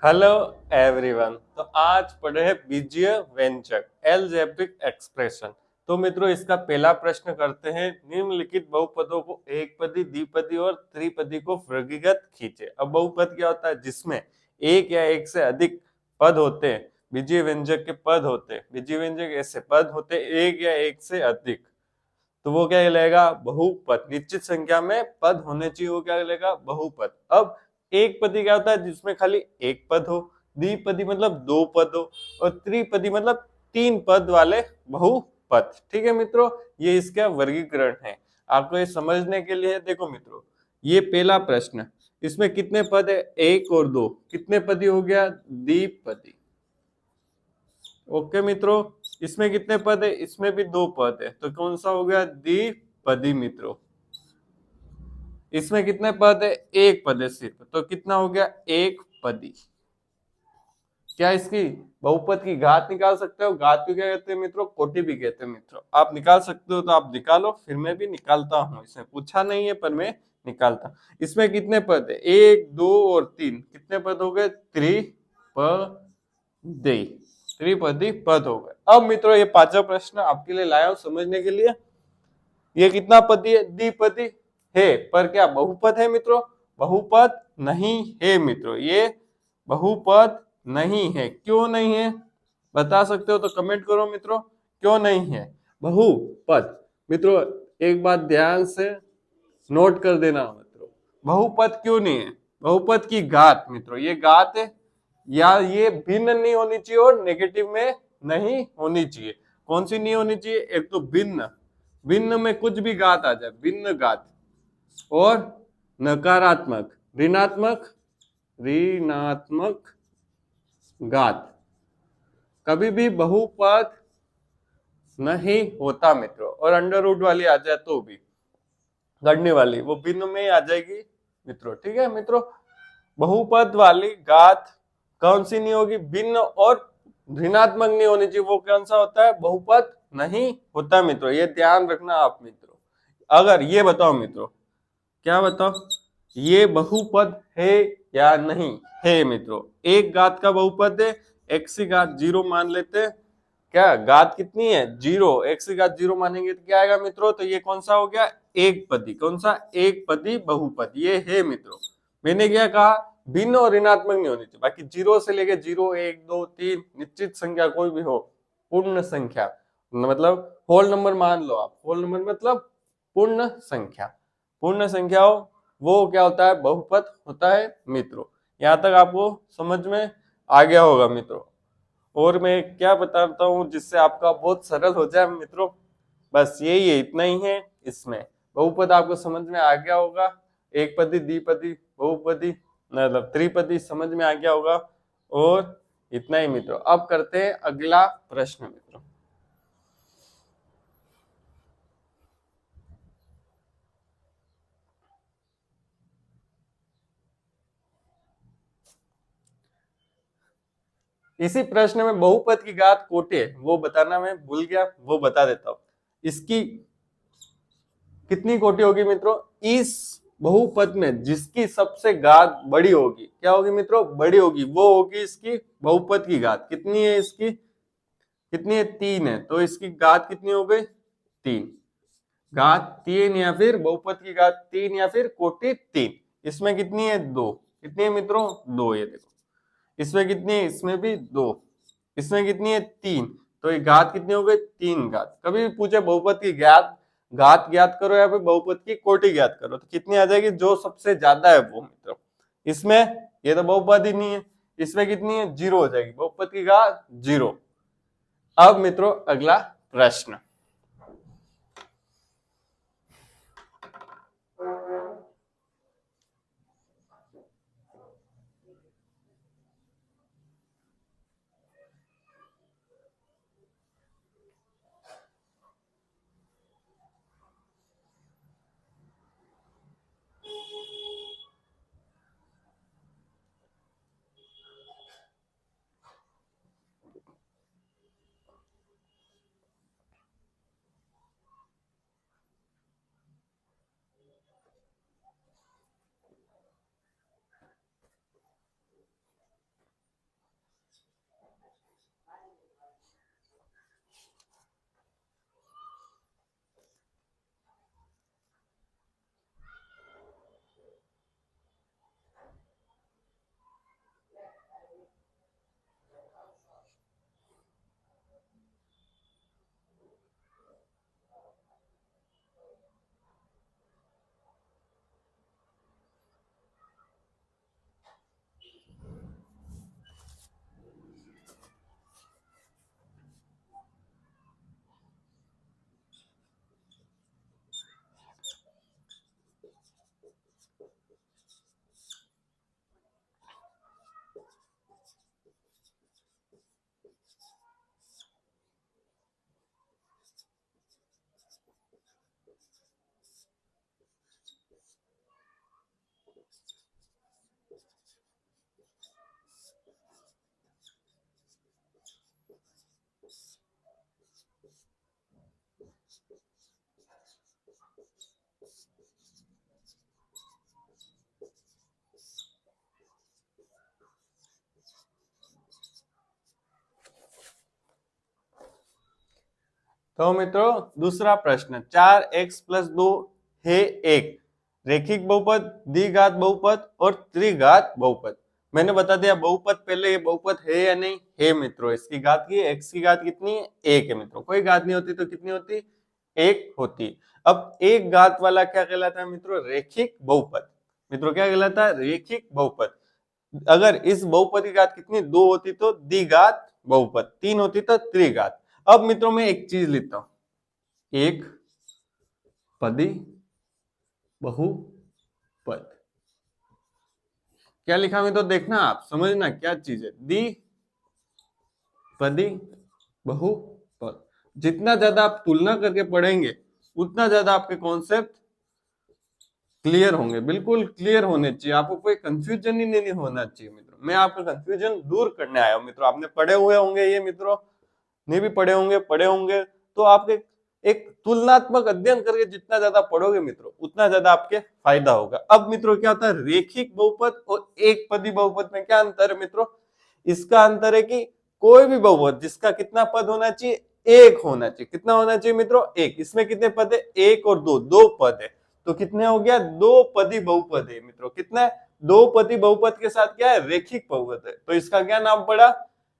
Hello everyone. तो आज पढ़े हैं बीजीय व्यंजक एलजेब्रिक एक्सप्रेशन। तो मित्रों इसका पहला प्रश्न करते हैं। निम्नलिखित बहुपदों को एक पदी, द्विपदी और त्रिपदी को वर्गीकृत खींचे। अब बहुपद क्या होता है? जिसमें एक या एक से अधिक पद होते हैं। बीजीय व्यंजक के पद होते हैं। बीजीय व्यंजक ऐसे पद होते हैं एक या एक से अधिक, तो वो क्या कहलाएगा? बहुपद। निश्चित संख्या में पद होने चाहिए, वो क्या कहलाएगा? बहुपद। अब एक पदी क्या होता है? जिसमें खाली एक पद हो। द्विपदी मतलब दो पद हो। और त्रिपदी मतलब तीन पद वाले बहुपद। ठीक है मित्रों, ये इसका वर्गीकरण है। आपको ये समझने के लिए देखो मित्रों, ये पहला प्रश्न, इसमें कितने पद है? एक और दो। कितने पदी हो गया? द्विपदी। ओके मित्रों, इसमें कितने पद है? इसमें भी दो पद है, तो कौन सा हो गया? द्विपदी मित्रों। इसमें कितने पद है? एक पद है सिर्फ, तो कितना हो गया? एक पदी। क्या इसकी बहुपद की घात निकाल सकते हो? घात को क्या कहते हैं मित्रों? कोटि भी कहते हैं मित्रों। आप निकाल सकते हो तो आप निकालो, फिर मैं भी निकालता हूं। इसमें पूछा नहीं है पर मैं निकालता। इसमें कितने पद है? एक, दो और तीन। कितने पद हो गए? त्रिपदी। त्रिपदी पद हो गए। अब मित्रों ये पांचवा प्रश्न आपके लिए लाया हूं समझने के लिए। ये कितना पदी है? द्विपदी है, पर क्या बहुपद है मित्रों? बहुपद नहीं है मित्रों, ये बहुपद नहीं है। क्यों नहीं है बता सकते हो तो कमेंट करो मित्रों, क्यों नहीं है बहुपद? मित्रों एक बात ध्यान से नोट कर देना मित्रों, बहुपद क्यों नहीं है? बहुपद की घात मित्रों, ये घात है या ये भिन्न नहीं होनी चाहिए और नेगेटिव में नहीं होनी चाहिए। कौन सी नहीं होनी चाहिए? एक तो भिन्न, भिन्न में कुछ भी घात आ जाए, भिन्न घात। और नकारात्मक, ऋणात्मक, ऋणात्मक घात कभी भी बहुपद नहीं होता मित्रों। और अंडर रूट वाली आ जाए तो भी, गढ़ने वाली वो भिन्न में आ जाएगी मित्रों। ठीक है मित्रों, बहुपद वाली घात कौन सी नहीं होगी? भिन्न और ऋणात्मक नहीं होनी चाहिए। वो कौन सा होता है? बहुपद नहीं होता मित्रों, ये ध्यान रखना आप मित्रों। अगर ये बताओ मित्रों, क्या बताओ, ये बहुपद है या नहीं है मित्रों? एक घात का बहुपद है, एक्स की घात जीरो मान लेते हैं। क्या घात कितनी है? जीरो। एक्स की घात जीरो मानेंगे तो क्या आएगा मित्रों? तो ये कौन सा हो गया? एक पदी। कौन सा? एक पदी बहुपद ये है मित्रों। मैंने क्या कहा? भिन्न और ऋणात्मक नहीं होनी चाहिए। बाकी जीरो से लेके जीरो, एक, दो, तीन, निश्चित संख्या कोई भी हो, पूर्ण संख्या मतलब होल नंबर मान लो आप। होल नंबर मतलब पूर्ण संख्या। पूर्ण संख्या हो वो क्या होता है? बहुपद होता है मित्रों। यहाँ तक आपको समझ में आ गया होगा मित्रों। और मैं क्या बताता हूँ जिससे आपका बहुत सरल हो जाए मित्रों, बस यही है, इतना ही है। इसमें बहुपद आपको समझ में आ गया होगा। एक पदी, द्विपदी, बहुपदी मतलब त्रिपदी समझ में आ गया होगा। और इतना ही मित्रों। अब करते हैं अगला प्रश्न मित्रों। इसी प्रश्न में बहुपद की घात कोटि है, वो बताना मैं भूल गया, वो बता देता हूं। इसकी कितनी कोटि होगी मित्रों? इस बहुपद में जिसकी सबसे घात बड़ी होगी, क्या होगी मित्रों? बड़ी होगी, वो होगी इसकी बहुपद की घात। कितनी है इसकी? कितनी है? तीन है, तो इसकी घात कितनी हो गई? तीन। घात तीन या फिर बहुपद की घात तीन या फिर कोटि तीन। इसमें कितनी है? दो। कितनी है मित्रों? दो। ये देखो, इसमें कितनी है? इसमें भी दो। इसमें कितनी है? तीन। तो ये घात कितनी हो गई? तीन घात। कभी भी पूछे बहुपद की घात, घात ज्ञात करो या फिर बहुपद की कोटि ज्ञात करो, तो कितनी आ जाएगी? जो सबसे ज्यादा है वो मित्रों। इसमें ये तो बहुपद ही नहीं है, इसमें कितनी है? जीरो हो जाएगी। बहुपद की घात जीरो। अब मित्रों अगला प्रश्न। तो मित्रों दूसरा प्रश्न, 4x+2 है एक रेखिक बहुपद, द्विघात बहुपद और त्रिघात बहुपद। मैंने बता दिया बहुपद, पहले ये बहुपद है या नहीं है मित्रों। इसकी घात की x की घात कितनी है, एक है मित्रों। कोई घात नहीं होती तो कितनी होती, एक होती। अब एक घात वाला क्या कहलाता है मित्रों, रेखिक बहुपद। मित्रों क्या कहलाता है, रेखिक बहुपद। अगर इस बहुपद की घात कितनी, दो होती तो द्विघात बहुपद, तीन होती तो त्रिघात। अब मित्रों मैं एक चीज लिखता हूं, एक पदी बहुपद। क्या लिखा मैं तो देखना, आप समझना क्या चीज है, द्विपदी बहुपद। जितना ज्यादा आप तुलना करके पढ़ेंगे उतना ज्यादा आपके कॉन्सेप्ट क्लियर होंगे, बिल्कुल क्लियर होने चाहिए। आपको कोई कंफ्यूजन ही नहीं होना चाहिए मित्रों। मैं आपका कंफ्यूजन दूर करने आया हूं मित्रों। आपने पढ़े हुए होंगे ये मित्रों, नहीं भी पढ़े होंगे तो आपके एक तुलनात्मक अध्ययन करके जितना ज्यादा पढ़ोगे मित्रों उतना ज्यादा आपके फायदा होगा। अब मित्रों क्या होता है, रेखिक बहुपद और एक पदी बहुपद में क्या अंतर है मित्रों, इसका अंतर है कि कोई भी बहुपद जिसका कितना पद होना चाहिए, एक होना चाहिए। कितना होना चाहिए मित्रों, एक। इसमें कितने पद है, एक और दो, दो पद है। तो कितने हो गया, दो पदी बहुपद है मित्रों। कितना है, दो पदी बहुपद के साथ क्या है, रेखिक बहुपद है। तो इसका क्या नाम पड़ा,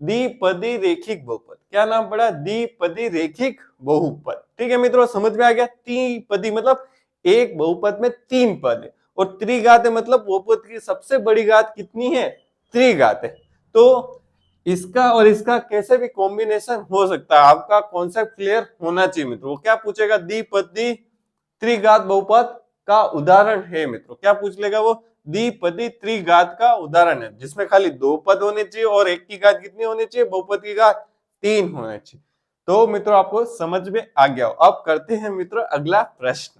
द्विपदी रेखिक बहुपद। क्या नाम पड़ा, द्विपदी रेखिक बहुपद। ठीक है मित्रों, समझ में आ गया। त्रिपदी मतलब एक बहुपद में तीन पद है, और त्रिघात है मतलब बहुपद की सबसे बड़ी घात कितनी है, त्रिघात है। तो इसका और इसका कैसे भी कॉम्बिनेशन हो सकता है, आपका कॉन्सेप्ट क्लियर होना चाहिए मित्रों। वो क्या पूछेगा, द्विपदी त्रिघात बहुपद का उदाहरण है मित्रों। क्या पूछ लेगा वो, द्विपदी त्रिघात का उदाहरण है जिसमें खाली दो पद होने चाहिए और एक की घात कितनी होनी चाहिए, बहुपद की घात तीन होने चाहिए। तो मित्रों आपको समझ में आ गया हो। अब करते हैं मित्रों अगला प्रश्न।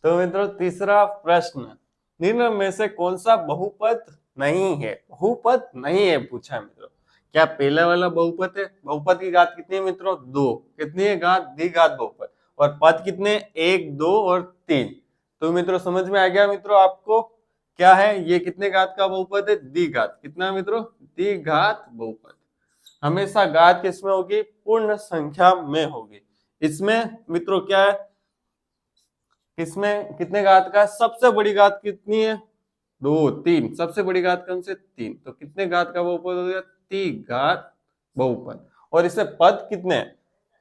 तो मित्रों तीसरा प्रश्न, निम्न में से कौन सा बहुपद नहीं है, बहुपद नहीं है पूछा है मित्रों। क्या पहला वाला बहुपद है, बहुपद की घात कितनी है मित्रों, दो। कितनी है घात, द्विघात बहुपद। और पद कितने, एक, दो और तीन। तो मित्रों समझ में आ गया मित्रों आपको। क्या है, ये कितने घात का बहुपद है, द्विघात। कितना मित्रों, द्विघात बहुपद। हमेशा घात किसमें होगी, पूर्ण संख्या में होगी। इसमें मित्रों क्या है, इसमें कितने घात का, सबसे बड़ी घात कितनी है, 2 3, सबसे बड़ी घात कौन से, 3। तो कितने घात का बहुपद हो गया, त्रिघात बहुपद। और इससे पद कितने,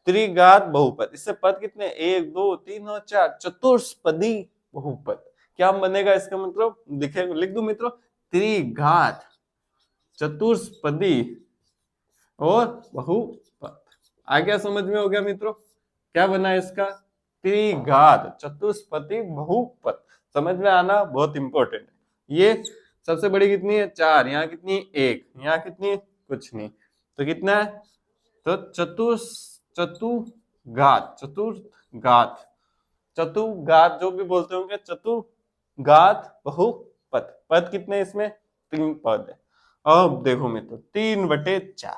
त्रिघात बहुपद। इससे पद कितने, 1 2 3 और 4, चतुष्पदी बहुपद। क्या बनेगा इसका मतलब, लिखे लिख दू मित्रों, त्रिघात, चतुष्पदी और बहुपद। आ गया, समझ में हो गया मित्रों, क्या बना इसका, त्रिघात चतुष्पदी बहुपद। समझ में आना बहुत इंपॉर्टेंट है। ये सबसे बड़ी कितनी है, 4, यहाँ कितनी, 1, यहाँ कितनी, कुछ नहीं, तो कितना है, तो चतुर्घात, चतुर्घात, चतुर्घात जो भी बोलते होंगे, चतुर्घात बहुपद। पद कितने इसमें, 3 पद है। अब देखो मित्रों, 3/4,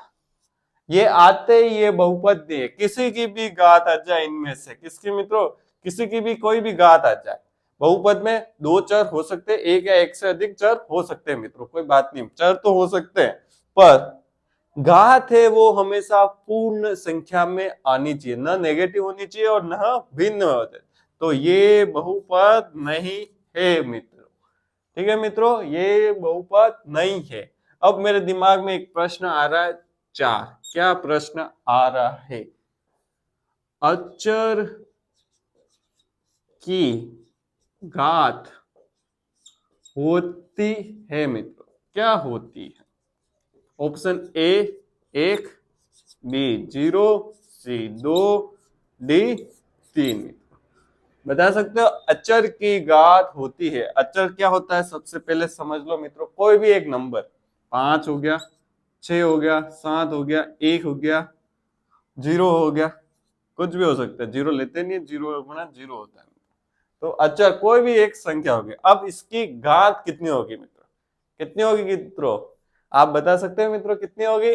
ये आते ही ये बहुपद नहीं है, किसी की भी घात आ जाए इनमें से, किसकी मित्रों, किसी की भी कोई भी घात आ जाए। बहुपद में 2 चर हो सकते हैं, एक या एक से अधिक चर हो सकते हैं मित्रों, कोई बात नहीं, चर तो हो सकते हैं, पर घात है वो हमेशा पूर्ण संख्या में आनी चाहिए, न नेगेटिव होनी चाहिए और न भिन्न होते। तो ये बहुपद नहीं है मित्रों, ठीक है मित्रों, ये बहुपद नहीं है। अब मेरे दिमाग में एक प्रश्न आ रहा है, 4, क्या प्रश्न आ रहा है, अचर की घात होती है मित्रों, क्या होती है, option A 1, B 0, C 2, D 3। बता सकते हो, अचर की घात होती है। अचर क्या होता है, सबसे पहले समझ लो मित्रों, कोई भी एक नंबर, 5 हो गया, 6 हो गया, 7 हो गया, 1 हो गया, 0 हो गया, कुछ भी हो सकता है, 0 लेते नहीं, 0 गुना 0 होता है। तो अचर कोई भी एक संख्या होगी। अब इसकी घात कितनी होगी मित्रों, कितनी होगी मित्रों, आप बता सकते हैं मित्रों, कितनी होगी,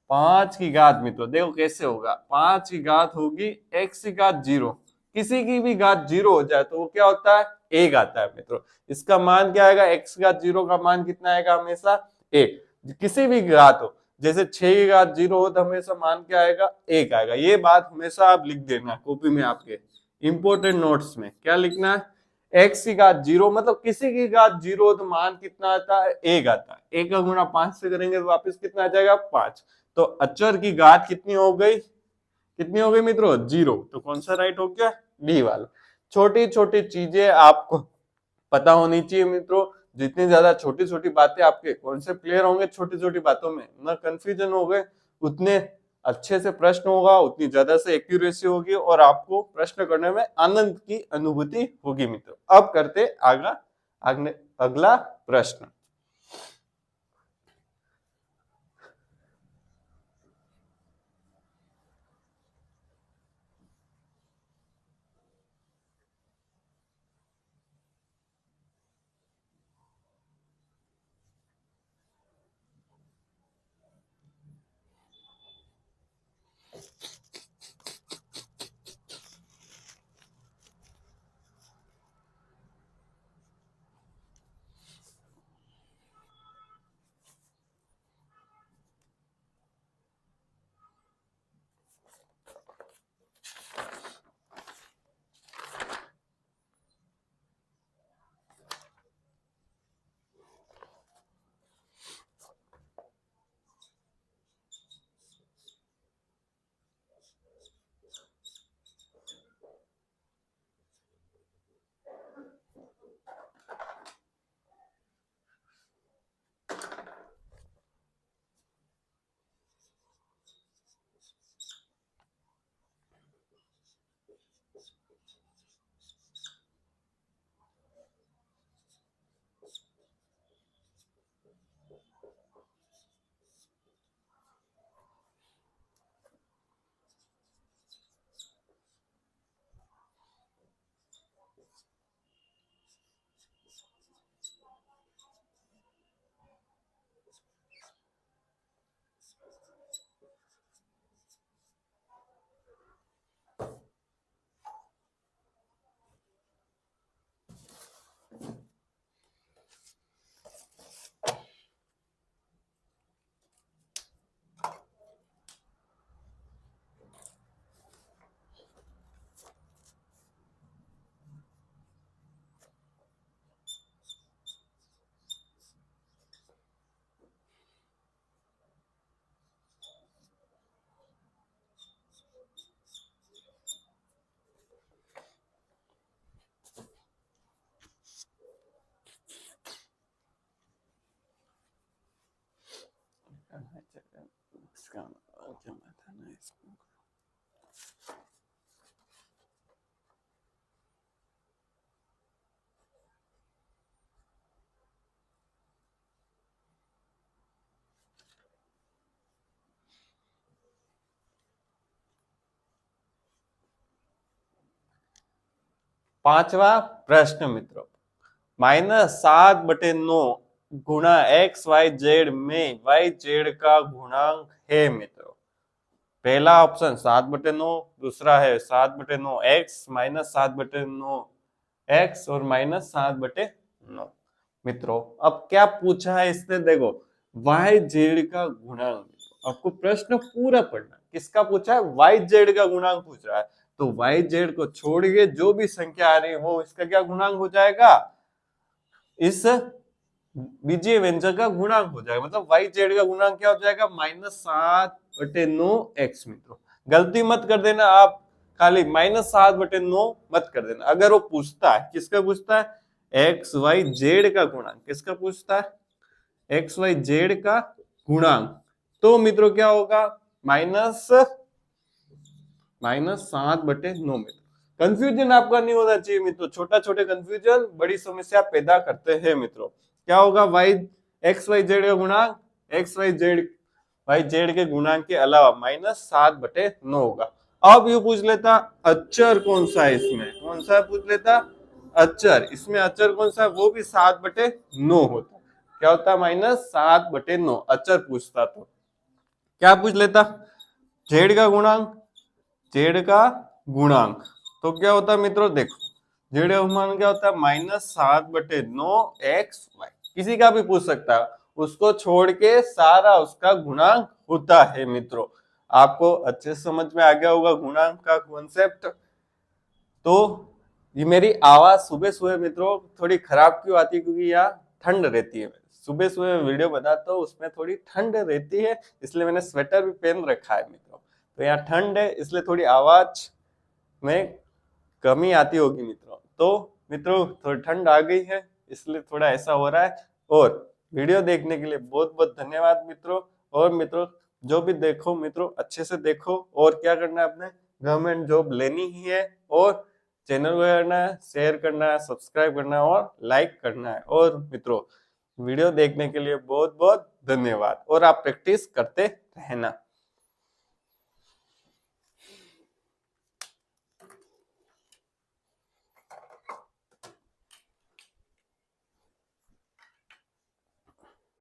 5 की घात। मित्रों देखो कैसे होगा, 5 की घात होगी x की घात 0। किसी की भी घात 0 हो जाए तो वो क्या होता है, 1 आता है मित्रों। इसका मान क्या आएगा, x की घात 0 का मान कितना आएगा, हमेशा 1। किसी भी घात हो, जैसे 6 की घात 0 हो तो हमेशा मान क्या आएगा, 1 आएगा। ये बात हमेशा आप लिख देना कॉपी में, आपके इंपोर्टेंट नोट्स में क्या लिखना है, x की घात 0, मतलब किसी की घात 0 तो मान कितना आता है, 1 आता है। 1 का गुणा 5 से करेंगे तो वापस कितना आ जाएगा, 5। तो अचर की घात कितनी हो गई, कितनी हो गई मित्रों, 0। तो कौन सा राइट हो गया, डी वाला। छोटी छोटी चीजें आपको पता होनी चाहिए मित्रों, जितनी ज्यादा छोटी छोटी बातें आपके कॉन्सेप्ट क्लियर होंगे, छोटी छोटी बातों में न कंफ्यूजन हो गए, उतने अच्छे से प्रश्न होगा, उतनी ज्यादा से एक्यूरेसी होगी और आपको प्रश्न करने में आनंद की अनुभूति होगी मित्रों। अब करते आगा अगला प्रश्न। पांचवा प्रश्न मित्रों, -7/9 गुणा XYZ में YZ का गुणांक है मित्रों। पहला ऑप्शन 7/9, दूसरा है 7/9 x -7/9 x और -7/9। मित्रों अब क्या पूछा है इसने, देखो YZ का गुणांक। आपको प्रश्न पूरा पढ़ना, किसका पूछा है, YZ का गुणांक पूछ रहा है। तो YZ को छोड़ के जो भी संख्या आ रही है वो इसका क्या गुणांक हो जाएगा, इस बीजीय व्यंजक का गुणांक हो जाएगा। मतलब YZ का गुणांक क्या हो जाएगा, -7/9 x। मित्रों गलती मत कर देना, आप खाली -7/9 मत कर देना। अगर वो पूछता है, किसका पूछता है, XYZ का गुणांक, किसका पूछता है, XYZ का गुणांक, तो मित्रों क्या होगा, -7/9 में। कंफ्यूजन आपका नहीं होना चाहिए मित्रों, छोटा छोटे कंफ्यूजन बड़ी समस्या पैदा करते हैं मित्रों। क्या होगा, XYZ का गुणांक YZ के गुणांक के अलावा -7/9 होगा। अब ये पूछ लेता अचर कौन सा है, इसमें कौन सा पूछ लेता, अचर। इसमें अचर कौन सा है, वो भी 7/9 होता। क्या होता, -7/9 अचर पूछता। तो क्या पूछ लेता, Z का गुणांक, Z का गुणांक तो क्या होता मित्रों, देखो Z का गुणांक क्या होता है, -7/9 XY। किसी का भी पूछ सकता है, उसको छोड़ के सारा उसका गुणांक होता है मित्रों। आपको अच्छे से समझ में आ गया होगा गुणांक का कॉन्सेप्ट। तो ये मेरी आवाज सुबह सुबह मित्रों थोड़ी खराब क्यों आती है, क्योंकि यहाँ ठंड रहती है। सुबह सुबह वीडियो बनाता हूँ, उसमें थोड़ी ठंड रहती है, इसलिए मैंने स्वेटर भी पहन रखा है मित्रों। तो यहाँ ठंड है, इसलिए थोड़ी आवाज में कमी आती होगी मित्रों। तो मित्रों थोड़ी ठंड आ गई है, इसलिए थोड़ा ऐसा हो रहा है। और वीडियो देखने के लिए बहुत बहुत धन्यवाद मित्रों। और मित्रों जो भी देखो मित्रों अच्छे से देखो, और क्या करना है, अपने गवर्नमेंट जॉब लेनी ही है। और चैनल को करना है, शेयर करना है, सब्सक्राइब करना है और लाइक करना है। और मित्रों वीडियो देखने के लिए बहुत बहुत धन्यवाद, और आप प्रैक्टिस करते रहना।